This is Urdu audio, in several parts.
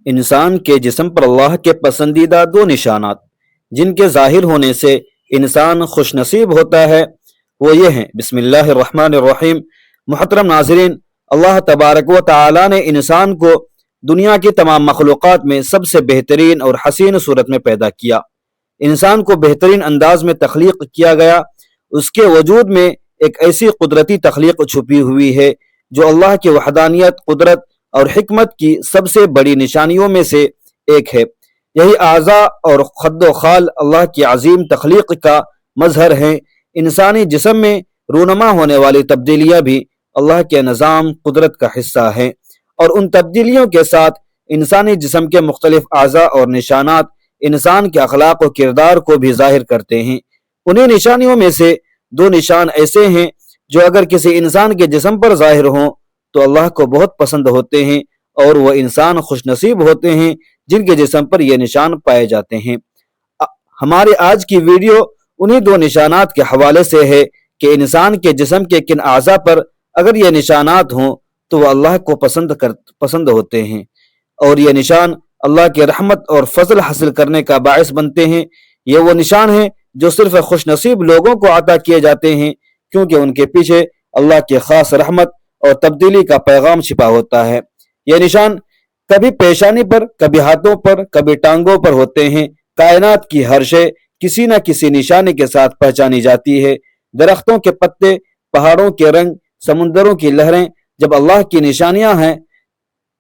انسان کے جسم پر اللہ کے پسندیدہ دو نشانات جن کے ظاہر ہونے سے انسان خوش نصیب ہوتا ہے وہ یہ ہیں۔ بسم اللہ الرحمن الرحیم۔ محترم ناظرین، اللہ تبارک و تعالی نے انسان کو دنیا کی تمام مخلوقات میں سب سے بہترین اور حسین صورت میں پیدا کیا۔ انسان کو بہترین انداز میں تخلیق کیا گیا۔ اس کے وجود میں ایک ایسی قدرتی تخلیق چھپی ہوئی ہے جو اللہ کی وحدانیت، قدرت اور حکمت کی سب سے بڑی نشانیوں میں سے ایک ہے۔ یہی اعضاء اور خد و خال اللہ کی عظیم تخلیق کا مظہر ہیں۔ انسانی جسم میں رونما ہونے والی تبدیلیاں بھی اللہ کے نظام قدرت کا حصہ ہیں، اور ان تبدیلیوں کے ساتھ انسانی جسم کے مختلف اعضاء اور نشانات انسان کے اخلاق و کردار کو بھی ظاہر کرتے ہیں۔ انہی نشانیوں میں سے دو نشان ایسے ہیں جو اگر کسی انسان کے جسم پر ظاہر ہوں تو اللہ کو بہت پسند ہوتے ہیں، اور وہ انسان خوش نصیب ہوتے ہیں جن کے جسم پر یہ نشان پائے جاتے ہیں۔ ہماری آج کی ویڈیو انہی دو نشانات کے حوالے سے ہے کہ انسان کے جسم کے کن اعضاء پر اگر یہ نشانات ہوں تو وہ اللہ کو پسند ہوتے ہیں، اور یہ نشان اللہ کی رحمت اور فضل حاصل کرنے کا باعث بنتے ہیں۔ یہ وہ نشان ہیں جو صرف خوش نصیب لوگوں کو عطا کیے جاتے ہیں، کیونکہ ان کے پیچھے اللہ کی خاص رحمت اور تبدیلی کا پیغام چھپا ہوتا ہے۔ یہ نشان کبھی پیشانی پر، کبھی ہاتھوں پر، کبھی ٹانگوں پر ہوتے ہیں۔ کائنات کی ہر شے کسی نہ کسی نشانی کے ساتھ پہچانی جاتی ہے۔ درختوں کے پتے، پہاڑوں کے رنگ، سمندروں کی لہریں جب اللہ کی نشانیاں ہیں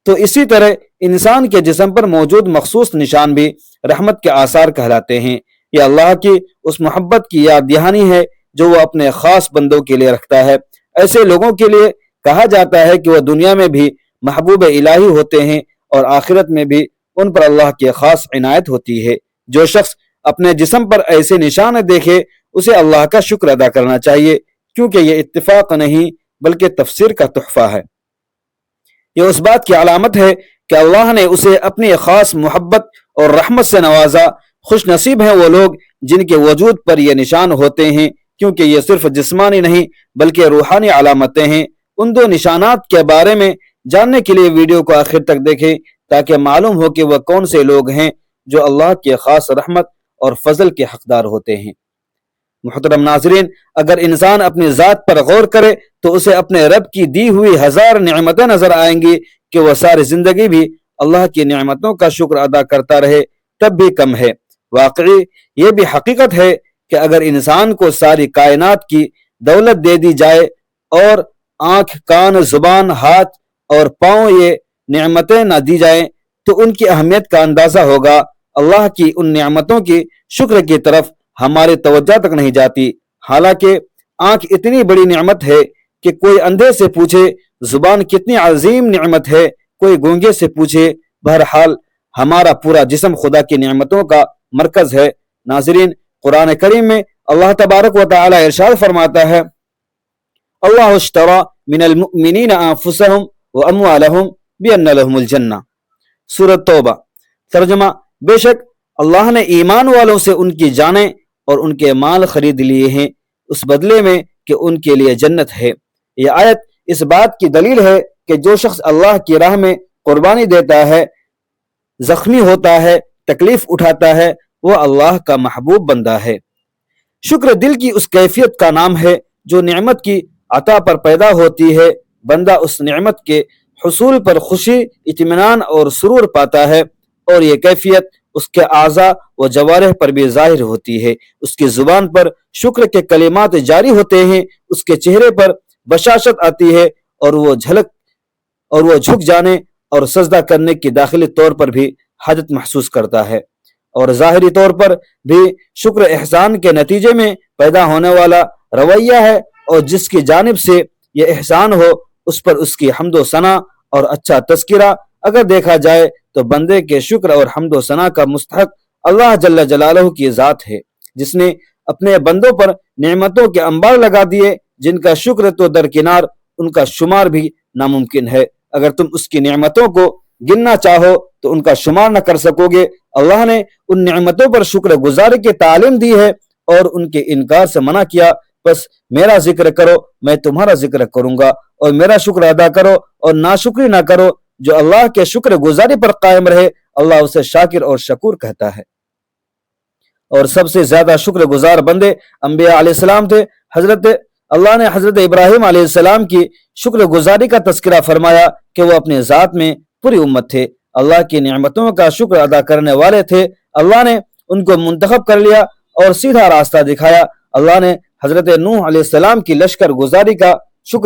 تو اسی طرح انسان کے جسم پر موجود مخصوص نشان بھی رحمت کے آثار کہلاتے ہیں۔ یہ اللہ کی اس محبت کی یاد دہانی ہے جو وہ اپنے خاص بندوں کے لیے رکھتا ہے۔ ایسے لوگوں کے لیے کہا جاتا ہے کہ وہ دنیا میں بھی محبوب الہی ہوتے ہیں اور آخرت میں بھی ان پر اللہ کی خاص عنایت ہوتی ہے۔ جو شخص اپنے جسم پر ایسے نشان دیکھے اسے اللہ کا شکر ادا کرنا چاہیے، کیونکہ یہ اتفاق نہیں بلکہ تفسیر کا تحفہ ہے۔ یہ اس بات کی علامت ہے کہ اللہ نے اسے اپنی خاص محبت اور رحمت سے نوازا۔ خوش نصیب ہیں وہ لوگ جن کے وجود پر یہ نشان ہوتے ہیں، کیونکہ یہ صرف جسمانی نہیں بلکہ روحانی علامتیں ہیں۔ ان دو نشانات کے بارے میں جاننے کے لیے ویڈیو کو آخر تک دیکھیں تاکہ معلوم ہو کہ وہ کون سے لوگ ہیں جو اللہ کے خاص رحمت اور فضل کے حقدار ہوتے ہیں۔ محترم ناظرین، اگر انسان اپنی ذات پر غور کرے تو اسے اپنے رب کی دی ہوئی ہزار نعمتیں نظر آئیں گی کہ وہ ساری زندگی بھی اللہ کی نعمتوں کا شکر ادا کرتا رہے تب بھی کم ہے۔ واقعی یہ بھی حقیقت ہے کہ اگر انسان کو ساری کائنات کی دولت دے دی جائے اور آنکھ، کان، زبان، ہاتھ اور پاؤں یہ نعمتیں نہ دی جائیں تو ان کی اہمیت کا اندازہ ہوگا۔ اللہ کی ان نعمتوں کی شکر کی طرف ہماری توجہ تک نہیں جاتی۔ حالانکہ آنکھ اتنی بڑی نعمت ہے کہ کوئی اندھے سے پوچھے زبان کتنی عظیم نعمت ہے، کوئی گونگے سے پوچھے۔ بہرحال ہمارا پورا جسم خدا کی نعمتوں کا مرکز ہے۔ ناظرین، قرآن کریم میں اللہ تبارک و تعالی ارشاد فرماتا ہے، اللہ اشترى من المؤمنین انفسهم واموالهم بان لهم الجنہ۔ سورۃ توبہ۔ ترجمہ: بے شک اللہ نے ایمان والوں سے ان کی جانیں اور ان کے مال خرید لیے ہیں اس بدلے میں کہ ان کے لیے جنت ہے۔ یہ آیت اس بات کی دلیل ہے کہ جو شخص اللہ کی راہ میں قربانی دیتا ہے، زخمی ہوتا ہے، تکلیف اٹھاتا ہے، وہ اللہ کا محبوب بندہ ہے۔ شکر دل کی اس کیفیت کا نام ہے جو نعمت کی عطا پر پیدا ہوتی ہے۔ بندہ اس نعمت کے حصول پر خوشی، اطمینان اور سرور پاتا ہے، اور یہ کیفیت اس کے اعضاء و جوارح پر بھی ظاہر ہوتی ہے۔ اس کی زبان پر شکر کے کلمات جاری ہوتے ہیں، اس کے چہرے پر بشاشت آتی ہے، اور وہ جھک جانے اور سجدہ کرنے کی داخلی طور پر بھی حاجت محسوس کرتا ہے، اور ظاہری طور پر بھی شکر احسان کے نتیجے میں پیدا ہونے والا رویہ ہے، اور جس کی جانب سے یہ احسان ہو اس پر اس کی حمد و ثنا اور اچھا تذکرہ۔ اگر دیکھا جائے تو بندے کے شکر اور حمد و ثنا کا مستحق اللہ جل جلالہ کی ذات ہے، جس نے اپنے بندوں پر نعمتوں کے انبار لگا دیے جن کا شکر تو درکنار ان کا شمار بھی ناممکن ہے۔ اگر تم اس کی نعمتوں کو گننا چاہو تو ان کا شمار نہ کر سکو گے۔ اللہ نے ان نعمتوں پر شکر گزاری کی تعلیم دی ہے اور ان کے انکار سے منع کیا۔ بس میرا ذکر کرو، میں تمہارا ذکر کروں گا، اور میرا شکر ادا کرو اور ناشکری نہ کرو، جو اللہ کے شکر گزاری پر قائم رہے اللہ اسے شاکر اور شکور کہتا ہے۔ اور سب سے زیادہ شکر گزار بندے انبیاء علیہ السلام تھے۔ اللہ نے حضرت ابراہیم علیہ السلام کی شکر گزاری کا تذکرہ فرمایا کہ وہ اپنے ذات میں پوری امت تھے، اللہ کی نعمتوں کا شکر ادا کرنے والے تھے۔ اللہ نے ان کو منتخب کر لیا اور سیدھا راستہ دکھایا۔ اللہ نے حضرت نوح علیہ السلام کی شکر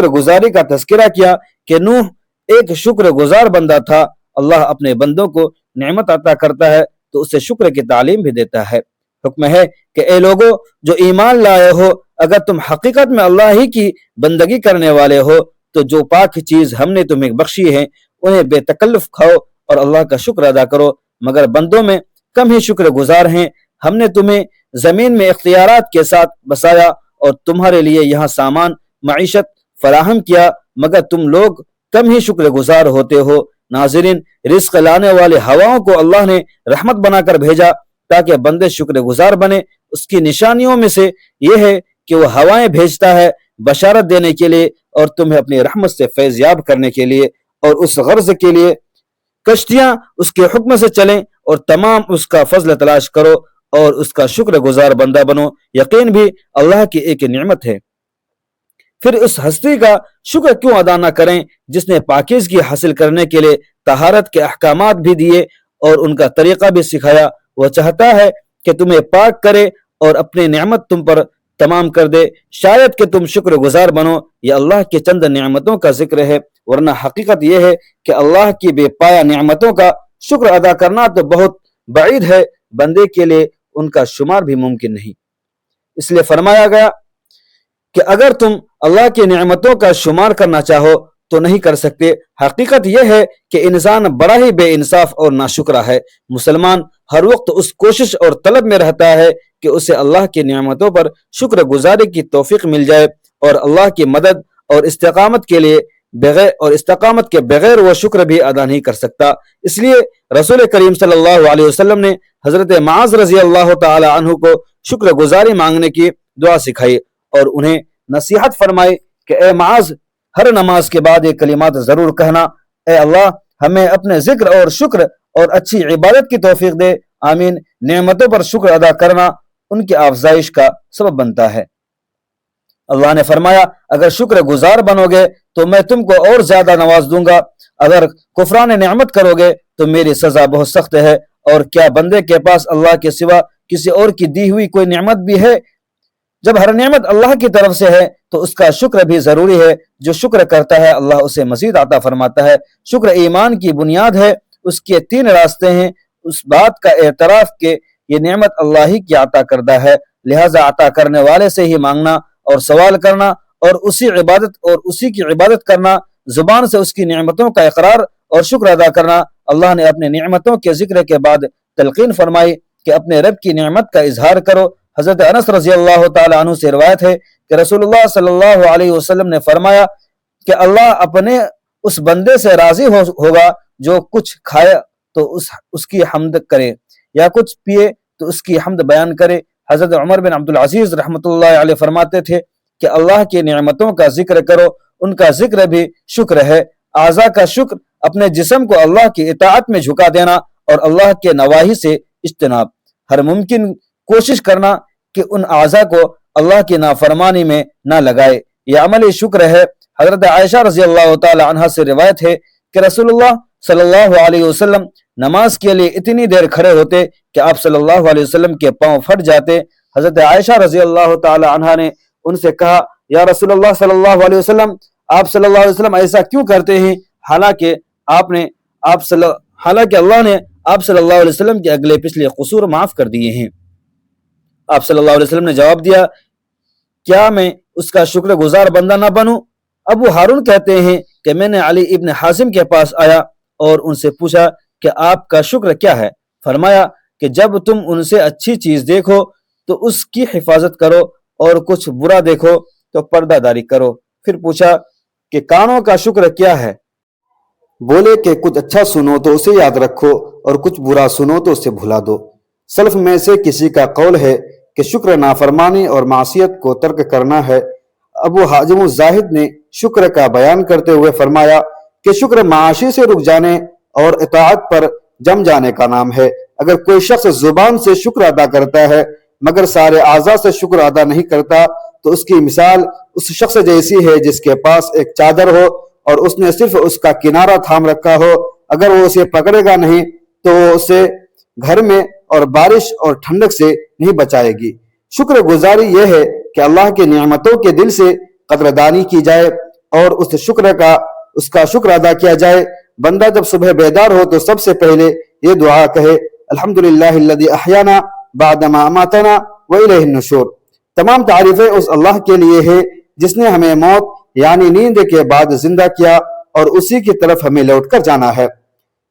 گزاری کا تذکرہ کیا کہ نوح ایک شکر گزار بندہ تھا۔ اللہ اپنے بندوں کو نعمت عطا کرتا ہے تو اسے شکر کی تعلیم بھی دیتا ہے۔ حکم ہے کہ اے لوگو جو ایمان لائے ہو، اگر تم حقیقت میں اللہ ہی کی بندگی کرنے والے ہو تو جو پاک چیز ہم نے تمہیں بخشی ہے انہیں بے تکلف کھاؤ اور اللہ کا شکر ادا کرو، مگر بندوں میں کم ہی شکر گزار ہیں۔ ہم نے تمہیں زمین میں اختیارات کے ساتھ بسایا اور تمہارے لیے یہاں سامان معیشت فراہم کیا، مگر تم لوگ کم ہی شکر گزار ہوتے ہو۔ ناظرین، رزق لانے والے ہواؤں کو اللہ نے رحمت بنا کر بھیجا تاکہ بندے شکر گزار بنے۔ اس کی نشانیوں میں سے یہ ہے کہ وہ ہوائیں بھیجتا ہے بشارت دینے کے لیے اور تمہیں اپنی رحمت سے فیض یاب کرنے کے لیے، اور اس غرض کے لیے کشتیاں اس کے حکم سے چلیں اور تمام اس کا فضل تلاش کرو اور اس کا شکر گزار بندہ بنو، یقین بھی اللہ کی ایک نعمت ہے۔ پھر اس ہستی کا شکر کیوں ادا نہ کریں جس نے پاکیزگی حاصل کرنے کے لیے طہارت کے احکامات بھی دیے اور ان کا طریقہ بھی سکھایا۔ وہ چاہتا ہے کہ تمہیں پاک کرے اور اپنی نعمت تم پر تمام کر دے، شاید کہ تم شکر گزار بنو۔ یہ اللہ کے چند نعمتوں کا ذکر ہے، ورنہ حقیقت یہ ہے کہ اللہ کی بے پایا نعمتوں کا شکر ادا کرنا تو بہت بعید ہے، بندے کے لیے ان کا شمار بھی ممکن نہیں۔ اس لیے فرمایا گیا کہ اگر تم اللہ کی نعمتوں کا شمار کرنا چاہو تو نہیں کر سکتے۔ حقیقت یہ ہے کہ انسان بڑا ہی بے انصاف اور ناشکرا ہے۔ مسلمان ہر وقت اس کوشش اور طلب میں رہتا ہے کہ اسے اللہ کی نعمتوں پر شکر گزاری کی توفیق مل جائے اور اللہ کی مدد اور استقامت کے بغیر وہ شکر بھی ادا نہیں کر سکتا۔ اس لیے رسول کریم صلی اللہ علیہ وسلم نے حضرت معاذ رضی اللہ تعالی عنہ کو شکر گزاری مانگنے کی دعا سکھائی اور انہیں نصیحت فرمائی کہ اے معاذ، ہر نماز کے بعد یہ کلمات ضرور کہنا، اے اللہ ہمیں اپنے ذکر اور شکر اور اچھی عبادت کی توفیق دے، آمین۔ نعمتوں پر شکر ادا کرنا ان کی افزائش کا سبب بنتا ہے۔ اللہ نے فرمایا اگر شکر گزار بنو گے تو میں تم کو اور زیادہ نواز دوں گا، اگر کفران نعمت کرو گے تو میری سزا بہت سخت ہے۔ اور کیا بندے کے پاس اللہ کے سوا کسی اور کی دی ہوئی کوئی نعمت بھی ہے؟ جب ہر نعمت اللہ کی طرف سے ہے تو اس کا شکر بھی ضروری ہے۔ جو شکر کرتا ہے اللہ اسے مزید عطا فرماتا ہے۔ شکر ایمان کی بنیاد ہے۔ اس کے 3 راستے ہیں۔ اس بات کا اعتراف کہ یہ نعمت اللہ ہی کی عطا کردہ ہے، لہذا عطا کرنے والے سے ہی مانگنا اور سوال کرنا اور اسی کی عبادت کرنا، زبان سے اس کی نعمتوں کا اقرار اور شکر ادا کرنا۔ اللہ نے اپنے نعمتوں کے ذکر کے بعد تلقین فرمائی کہ اپنے رب کی نعمت کا اظہار کرو۔ حضرت انس رضی اللہ تعالی عنہ سے روایت ہے کہ رسول اللہ صلی اللہ علیہ وسلم نے فرمایا کہ اللہ اپنے اس بندے سے راضی ہوگا جو کچھ کھائے تو اس کی حمد کرے یا کچھ پیے تو اس کی حمد بیان کرے۔ حضرت عمر بن عبدالعزیز رحمۃ اللہ علیہ فرماتے تھے کہ اللہ کی نعمتوں کا ذکر کرو، ان کا ذکر بھی شکر ہے۔ اعضاء کا شکر اپنے جسم کو اللہ کی اطاعت میں جھکا دینا اور اللہ کے نواہی سے اجتناب، ہر ممکن کوشش کرنا کہ ان اعضاء کو اللہ کی نافرمانی میں نہ لگائے، یہ عملی شکر ہے۔ حضرت عائشہ رضی اللہ تعالی عنہا سے روایت ہے کہ رسول اللہ صلی اللہ علیہ وسلم نماز کے لیے اتنی دیر کھڑے ہوتے کہ آپ صلی اللہ علیہ وسلم کے پاؤں پھٹ جاتے۔ حضرت عائشہ رضی اللہ تعالی عنہا نے ان سے کہا یا رسول اللہ صلی اللہ علیہ وسلم، آپ صلی اللہ علیہ وسلم ایسا کیوں کرتے ہیں حالانکہ اللہ نے آپ صلی اللہ علیہ وسلم کے اگلے پچھلے قصور معاف کر دیے ہیں۔ آپ صلی اللہ علیہ وسلم نے جواب دیا کیا میں اس کا شکر گزار بندہ نہ بنوں؟ ابو ہارون کہتے ہیں کہ میں نے علی ابن حازم کے پاس آیا اور ان سے پوچھا کہ آپ کا شکر کیا ہے؟ فرمایا کہ جب تم ان سے اچھی چیز دیکھو تو اس کی حفاظت کرو اور کچھ برا دیکھو تو پردہ داری کرو۔ پھر پوچھا کہ کانوں کا شکر کیا ہے؟ بولے کہ کچھ اچھا سنو تو اسے یاد رکھو اور کچھ برا سنو تو اسے بھلا دو۔ سلف میں سے کسی کا قول ہے کہ شکر نافرمانی اور معصیت کو ترک کرنا ہے۔ ابو حازم الزاہد نے شکر کا بیان کرتے ہوئے فرمایا کہ شکر معاشی سے رک جانے اور اطاعت پر جم جانے کا نام ہے۔ اگر کوئی شخص زبان سے شکر ادا کرتا ہے مگر سارے اعضاء سے شکر ادا نہیں کرتا تو اس کی مثال اس شخص جیسی ہے جس کے پاس ایک چادر ہو اور اس نے صرف اس کا کنارہ تھام رکھا ہو۔ اگر وہ اسے پکڑے گا نہیں تو وہ اسے گھر میں اور بارش اور ٹھنڈک سے نہیں بچائے گی۔ شکر گزاری یہ ہے کہ اللہ کی نعمتوں کے دل سے قدردانی کی جائے اور اس کا شکر ادا کیا جائے۔ بندہ جب صبح بیدار ہو تو سب سے پہلے یہ دعا کہے، الحمدللہ الذی احیانا بعدما اماتنا والیہ النشور۔ تمام تعریفیں اس اللہ کے لیے ہے جس نے ہمیں موت یعنی نیند کے بعد زندہ کیا اور اسی کی طرف ہمیں لوٹ کر جانا ہے۔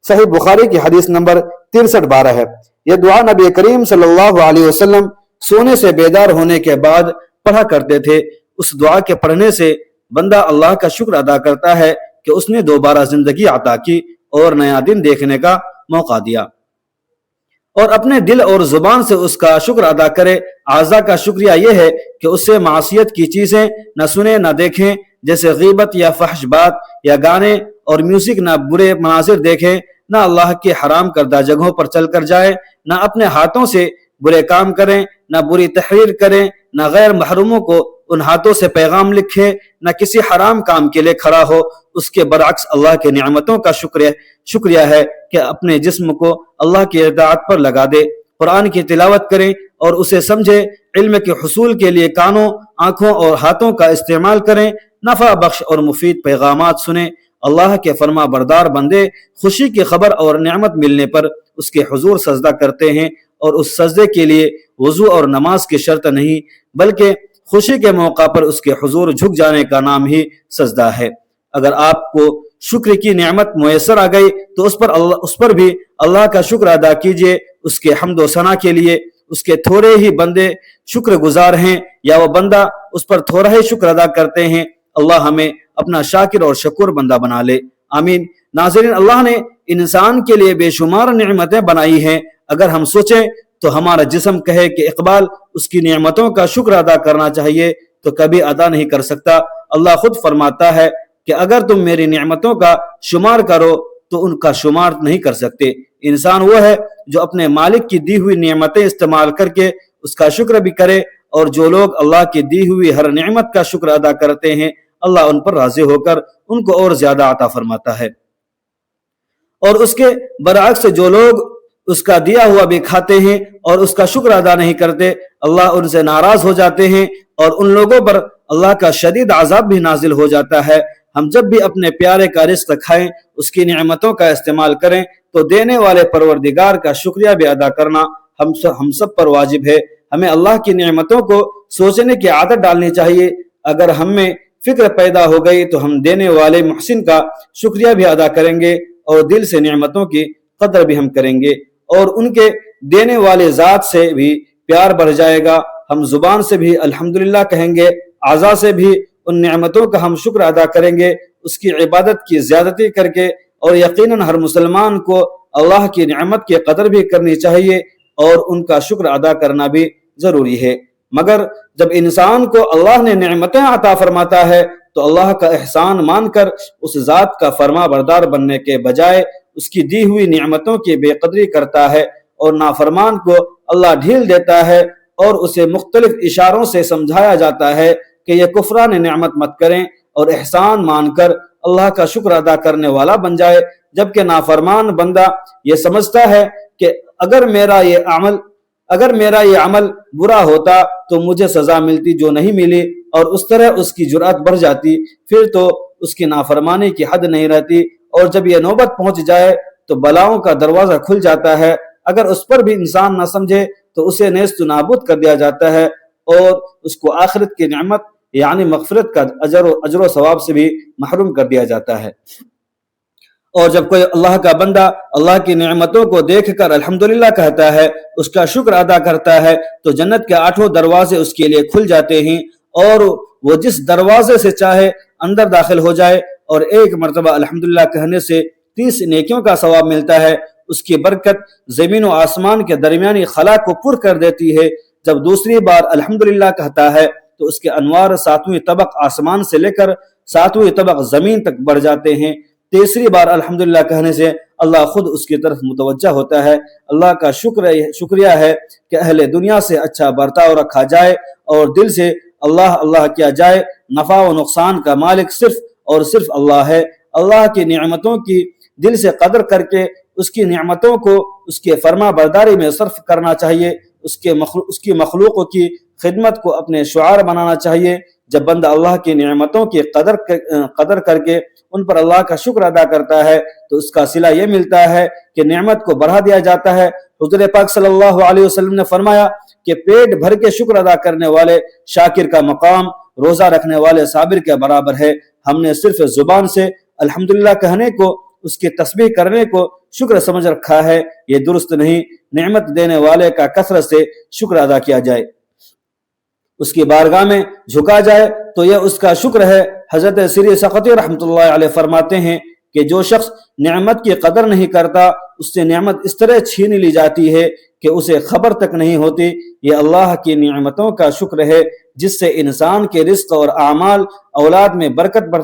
صحیح بخاری کی حدیث نمبر 6312 ہے۔ یہ دعا نبی کریم صلی اللہ علیہ وسلم سونے سے بیدار ہونے کے بعد پڑھا کرتے تھے۔ اس دعا کے پڑھنے سے بندہ اللہ کا شکر ادا کرتا ہے کہ اس نے دوبارہ زندگی عطا کی اور نیا دن دیکھنے کا موقع دیا، اور اپنے دل اور زبان سے اس کا شکر ادا کرے۔ اعضاء کا شکریہ یہ ہے کہ اس سے معصیت کی چیزیں نہ سنیں نہ دیکھیں، جیسے غیبت یا فحش بات یا گانے اور میوزک، نہ برے مناظر دیکھیں، نہ اللہ کے حرام کردہ جگہوں پر چل کر جائیں، نہ اپنے ہاتھوں سے برے کام کریں، نہ بری تحریر کریں، نہ غیر محروموں کو ان ہاتھوں سے پیغام لکھے، نہ کسی حرام کام کے لیے کھڑا ہو۔ اس کے برعکس اللہ کے نعمتوں کا شکریہ ہے کہ اپنے جسم کو اللہ کی اطاعت پر لگا دے، قرآن کی تلاوت کریں اور اسے سمجھے، علم کے حصول کے لیے کانوں، آنکھوں اور ہاتھوں کا استعمال کریں، نفع بخش اور مفید پیغامات سنیں۔ اللہ کے فرما بردار بندے خوشی کی خبر اور نعمت ملنے پر اس کے حضور سجدہ کرتے ہیں، اور اس سجدے کے لیے وضو اور نماز کی شرط نہیں بلکہ خوشی کے موقع پر اس کے حضور جھک جانے کا نام ہی سجدہ ہے۔ اگر آپ کو شکر کی نعمت میسر آ گئی تو اس پر بھی اللہ کا شکر ادا کیجئے۔ اس کے حمد و ثنا کے لیے اس کے تھوڑے ہی بندے شکر گزار ہیں یا وہ بندہ اس پر تھوڑا ہی شکر ادا کرتے ہیں۔ اللہ ہمیں اپنا شاکر اور شکور بندہ بنا لے، آمین۔ ناظرین، اللہ نے انسان کے لیے بے شمار نعمتیں بنائی ہیں۔ اگر ہم سوچیں تو ہمارا جسم کہے کہ اقبال اس کی نعمتوں کا شکر ادا کرنا چاہیے تو کبھی ادا نہیں کر سکتا۔ اللہ خود فرماتا ہے کہ اگر تم میری نعمتوں کا شمار کرو تو ان کا شمار نہیں کر سکتے۔ انسان وہ ہے جو اپنے مالک کی دی ہوئی نعمتیں استعمال کر کے اس کا شکر بھی کرے، اور جو لوگ اللہ کی دی ہوئی ہر نعمت کا شکر ادا کرتے ہیں اللہ ان پر راضی ہو کر ان کو اور زیادہ عطا فرماتا ہے، اور اس کے برعکس جو لوگ اس کا دیا ہوا بھی کھاتے ہیں اور اس کا شکر ادا نہیں کرتے اللہ ان سے ناراض ہو جاتے ہیں، اور ان لوگوں پر اللہ کا شدید عذاب بھی نازل ہو جاتا ہے۔ ہم جب بھی اپنے پیارے کا رزق کھائیں، اس کی نعمتوں کا استعمال کریں تو دینے والے پروردگار کا شکریہ بھی ادا کرنا ہم سب پر واجب ہے۔ ہمیں اللہ کی نعمتوں کو سوچنے کی عادت ڈالنی چاہیے۔ اگر ہم میں فکر پیدا ہو گئی تو ہم دینے والے محسن کا شکریہ بھی ادا کریں گے اور دل سے نعمتوں کی قدر بھی ہم کریں گے، اور ان کے دینے والے ذات سے بھی پیار بڑھ جائے گا۔ ہم زبان سے بھی الحمدللہ کہیں گے، اعضاء سے بھی ان نعمتوں کا ہم شکر ادا کریں گے، اس کی عبادت کی زیادتی کر کے، اور یقیناً ہر مسلمان کو اللہ کی نعمت کی قدر بھی کرنی چاہیے اور ان کا شکر ادا کرنا بھی ضروری ہے۔ مگر جب انسان کو اللہ نے نعمتیں عطا فرماتا ہے تو اللہ کا احسان مان کر اس ذات کا فرما بردار بننے کے بجائے اس کی دی ہوئی نعمتوں کی بے قدری کرتا ہے، اور نافرمان کو اللہ ڈھیل دیتا ہے اور اسے مختلف اشاروں سے سمجھایا جاتا ہے کہ یہ کفران نعمت مت کریں اور احسان مان کر اللہ کا شکر ادا کرنے والا بن جائے، جبکہ نافرمان بندہ یہ سمجھتا ہے کہ اگر میرا یہ عمل برا ہوتا تو مجھے سزا ملتی جو نہیں ملی، اور اس طرح اس کی جرأت بڑھ جاتی، پھر تو اس کی نافرمانی کی حد نہیں رہتی، اور جب یہ نوبت پہنچ جائے تو بلاؤں کا دروازہ کھل جاتا ہے۔ اگر اس پر بھی انسان نہ سمجھے تو اسے نیست و نابود کر دیا جاتا ہے، اور اس کو آخرت کی نعمت یعنی مغفرت کا اجر و ثواب سے بھی محروم کر دیا جاتا ہے۔ اور جب کوئی اللہ کا بندہ اللہ کی نعمتوں کو دیکھ کر الحمدللہ کہتا ہے، اس کا شکر ادا کرتا ہے، تو جنت کے 8 دروازے اس کے لیے کھل جاتے ہیں، اور وہ جس دروازے سے چاہے اندر داخل ہو جائے، اور ایک مرتبہ الحمدللہ کہنے سے 30 نیکیوں کا ثواب ملتا ہے۔ اس کی برکت زمین و آسمان کے درمیانی خلا کو پر کر دیتی ہے۔ جب دوسری بار الحمدللہ کہتا ہے تو اس کے انوار 7ویں طبق آسمان سے لے کر 7ویں طبق زمین تک بڑھ جاتے ہیں۔ تیسری بار الحمدللہ کہنے سے اللہ خود اس کی طرف متوجہ ہوتا ہے۔ اللہ کا شکریہ ہے کہ اہل دنیا سے اچھا برتاؤ رکھا جائے اور دل سے اللہ اللہ کیا جائے۔ نفع و نقصان کا مالک صرف اور صرف اللہ ہے۔ اللہ کی نعمتوں کی دل سے قدر کر کے اس کی نعمتوں کو اس کے فرما برداری میں صرف کرنا چاہیے۔ اس کی مخلوقوں کی خدمت کو اپنے شعار بنانا چاہیے۔ جب بندہ اللہ کی نعمتوں کی قدر کر کے ان پر اللہ کا شکر ادا کرتا ہے تو اس کا صلہ یہ ملتا ہے کہ نعمت کو بڑھا دیا جاتا ہے۔ حضور پاک صلی اللہ علیہ وسلم نے فرمایا کہ پیٹ بھر کے شکر ادا کرنے والے شاکر کا مقام روزہ رکھنے والے صابر کے برابر ہے۔ ہم نے صرف زبان سے الحمدللہ کہنے کو، اس کی تسبیح کرنے کو شکر سمجھ رکھا ہے، یہ درست نہیں۔ نعمت دینے والے کا کثرت سے شکر ادا کیا جائے، اس کی بارگاہ میں جھکا جائے تو یہ اس کا شکر ہے۔ حضرت سری سقطی رحمۃ اللہ علیہ فرماتے ہیں کہ جو شخص نعمت کی قدر نہیں کرتا اس سے نعمت اس طرح چھین لی جاتی ہے کہ اسے خبر تک نہیں ہوتی۔ یہ اللہ کی نعمتوں کا شکر ہے جس سے انسان کے رزق اور اعمال اولاد میں برکت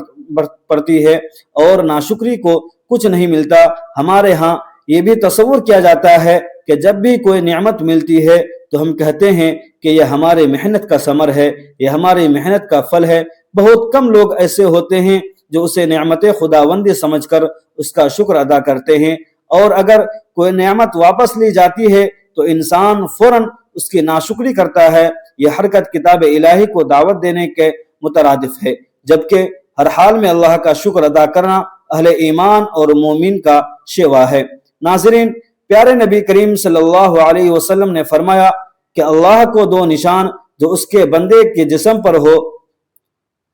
پڑتی ہے اور ناشکری کو کچھ نہیں ملتا۔ ہمارے ہاں یہ بھی تصور کیا جاتا ہے کہ جب بھی کوئی نعمت ملتی ہے تو ہم کہتے ہیں کہ یہ ہمارے محنت کا ثمر ہے، یہ ہماری محنت کا پھل ہے۔ بہت کم لوگ ایسے ہوتے ہیں جو اسے نعمت خداوندی سمجھ کر اس کا شکر ادا کرتے ہیں، اور اگر کوئی نعمت واپس لی جاتی ہے تو انسان فوراً اس کی ناشکری کرتا ہے۔ یہ حرکت کتاب الہی کو دعوت دینے کے مترادف ہے، جبکہ ہر حال میں اللہ کا شکر ادا کرنا اہل ایمان اور مومن کا شیوا ہے۔ ناظرین، پیارے نبی کریم صلی اللہ علیہ وسلم نے فرمایا کہ اللہ کو دو نشان جو اس کے بندے کے جسم پر ہو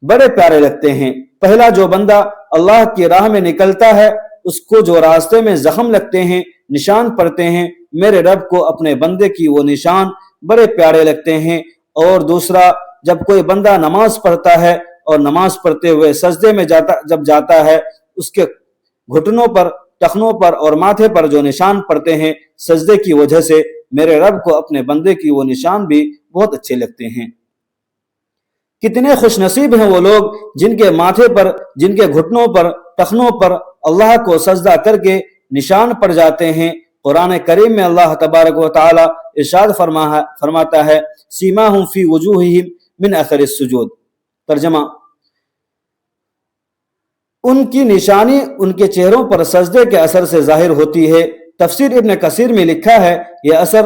بڑے پیارے لگتے ہیں۔ پہلا، جو بندہ اللہ کی راہ میں نکلتا ہے اس کو جو راستے میں زخم لگتے ہیں، نشان پڑتے ہیں، میرے رب کو اپنے بندے کی وہ نشان بڑے پیارے لگتے ہیں۔ اور دوسرا، جب کوئی بندہ نماز پڑھتا ہے اور نماز پڑھتے ہوئے سجدے میں جب جاتا ہے، اس کے گھٹنوں پر، ٹخنوں پر اور ماتھے پر جو نشان پڑتے ہیں سجدے کی وجہ سے، میرے رب کو اپنے بندے کی وہ نشان بھی بہت اچھے لگتے ہیں۔ کتنے خوش نصیب ہیں وہ لوگ جن کے ماتھے پر، جن کے گھٹنوں پر، ٹخنوں پر اللہ کو سجدہ کر کے نشان پڑ جاتے ہیں۔ قرآن کریم میں اللہ تبارک و تعالی ارشاد فرماتا ہے، سیماہم فی وجوہہم من اثر السجود۔ ترجمہ، ان کی نشانی ان کے چہروں پر سجدے کے اثر سے ظاہر ہوتی ہے۔ تفسیر ابن کثیر میں لکھا ہے، یہ اثر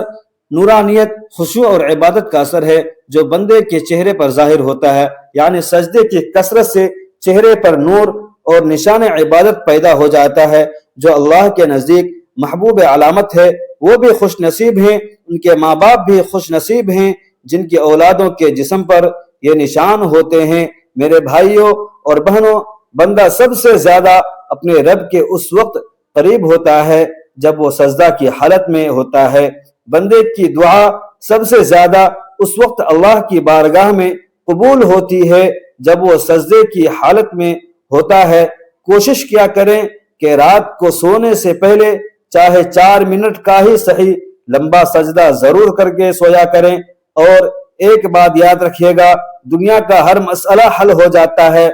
نورانیت، خشوع اور عبادت کا اثر ہے جو بندے کے چہرے پر ظاہر ہوتا ہے، یعنی سجدے کی کثرت سے چہرے پر نور اور نشان عبادت پیدا ہو جاتا ہے، جو اللہ کے نزدیک محبوب علامت ہے۔ وہ بھی خوش نصیب ہیں، ان کے ماں باپ بھی خوش نصیب ہیں جن کی اولادوں کے جسم پر یہ نشان ہوتے ہیں۔ میرے بھائیوں اور بہنوں، بندہ سب سے زیادہ اپنے رب کے اس وقت قریب ہوتا ہے جب وہ سجدہ کی حالت میں ہوتا ہے۔ بندے کی دعا سب سے زیادہ اس وقت اللہ کی بارگاہ میں قبول ہوتی ہے جب وہ سجدے کی حالت میں ہوتا ہے۔ کوشش کیا کریں کہ رات کو سونے سے پہلے چاہے 4 منٹ کا ہی صحیح لمبا سجدہ ضرور کر کے سویا کریں۔ اور ایک بات یاد رکھیے گا، دنیا کا ہر مسئلہ حل ہو جاتا ہے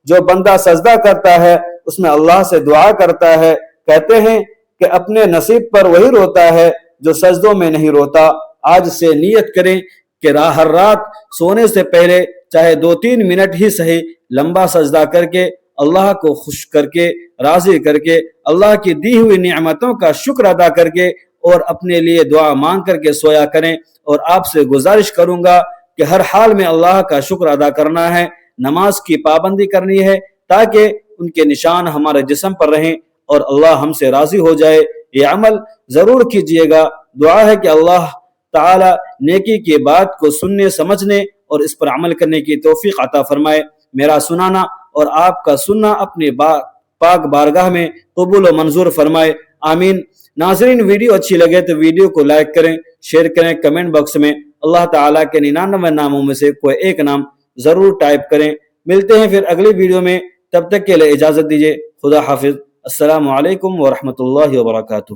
جو بندہ سجدہ کرتا ہے، اس میں اللہ سے دعا کرتا ہے۔ کہتے ہیں کہ اپنے نصیب پر وہی روتا ہے جو سجدوں میں نہیں روتا۔ آج سے نیت کریں کہ ہر رات سونے سے پہلے چاہے 2-3 منٹ ہی صحیح لمبا سجدہ کر کے اللہ کو خوش کر کے، راضی کر کے، اللہ کی دی ہوئی نعمتوں کا شکر ادا کر کے اور اپنے لیے دعا مانگ کر کے سویا کریں۔ اور آپ سے گزارش کروں گا کہ ہر حال میں اللہ کا شکر ادا کرنا ہے، نماز کی پابندی کرنی ہے تاکہ ان کے نشان ہمارے جسم پر رہیں اور اللہ ہم سے راضی ہو جائے۔ یہ عمل ضرور کیجئے گا۔ دعا ہے کہ اللہ تعالی نیکی کی بات کو سننے، سمجھنے اور اس پر عمل کرنے کی توفیق عطا فرمائے۔ میرا سنانا اور آپ کا سننا اپنے پاک بارگاہ میں قبول و منظور فرمائے، آمین۔ ناظرین، ویڈیو اچھی لگے تو ویڈیو کو لائک کریں، شیئر کریں، کمنٹ باکس میں اللہ تعالیٰ کے 99 ناموں میں سے کوئی ایک نام ضرور ٹائپ کریں۔ ملتے ہیں پھر اگلی ویڈیو میں، تب تک کے لیے اجازت دیجیے۔ خدا حافظ۔ السلام علیکم ورحمۃ اللہ وبرکاتہ۔